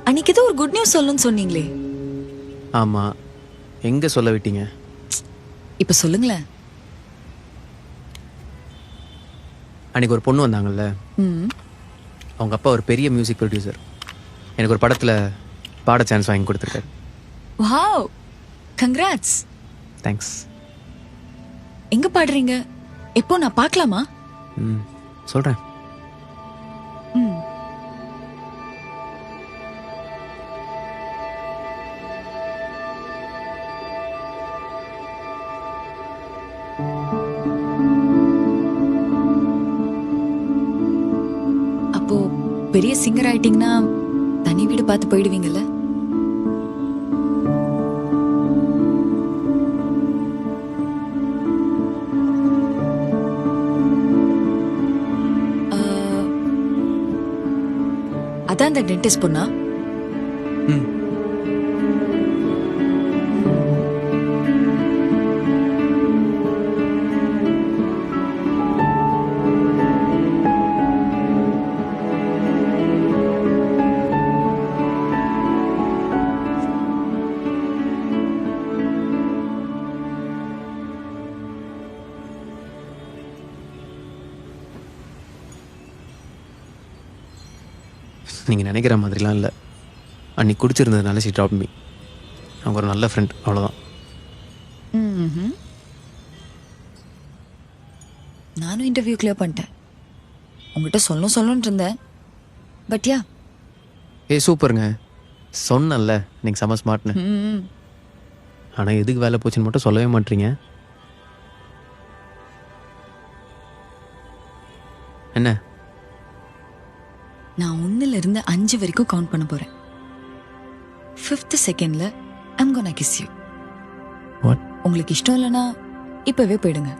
அன்னைக்கு ஏதோ ஒரு குட் நியூஸ் சொல்லணும்னு சொன்னீங்களே, ஆமா, எங்க சொல்ல விட்டீங்க? இப்ப சொல்லுங்களேன். அன்னைக்கு ஒரு பொண்ணு வந்தாங்கல்ல, ம். அவங்க அப்பா ஒரு பெரிய மியூசிக் ப்ரொடியூசர். எனக்கு ஒரு படத்துல பாட சான்ஸ் வாங்கி கொடுத்துருக்காரு. Wow, congrats. தேங்க்ஸ். எங்க பாடுறீங்க? எப்போ நான் பார்க்கலாமா? ம், சொல்றேன். ம். அப்போ பெரிய சிங்கர் ஆயிட்டீங்கன்னா தனி வீடு பார்த்து போயிடுவீங்கல்ல? அதான் அந்த டென்டிஸ்ட் பொண்ணா? ம், நீங்க நினைக்கிற மாதிரிலாம் இல்லை. அன்னைக்கு குடிச்சிருந்ததுனால ஷி ட்ராப் மீ. அவங்க ஒரு நல்ல ஃப்ரெண்ட், அவ்வளோதான். ம்ஹும். நானும் இன்டர்வியூ கிளியர் பண்ணிட்டேன். உங்ககிட்ட சொல்லணும்னு இருந்தேன். But yeah. ஏய் சூப்பருங்க, சொன்னேன்ல நீங்கள் செம ஸ்மார்ட்னு. ஆனால் எதுக்கு வேலை போச்சுன்னு மட்டும் சொல்லவே மாட்டீங்க. என்ன? நான் 1ல இருந்து 5 வரைக்கும் கவுண்ட் பண்ண போறேன். 5th செகண்ட்ல I'm gonna kiss you. What? உங்களுக்கு இஷ்டம் இல்லைன்னா இப்பவே போயிடுங்க.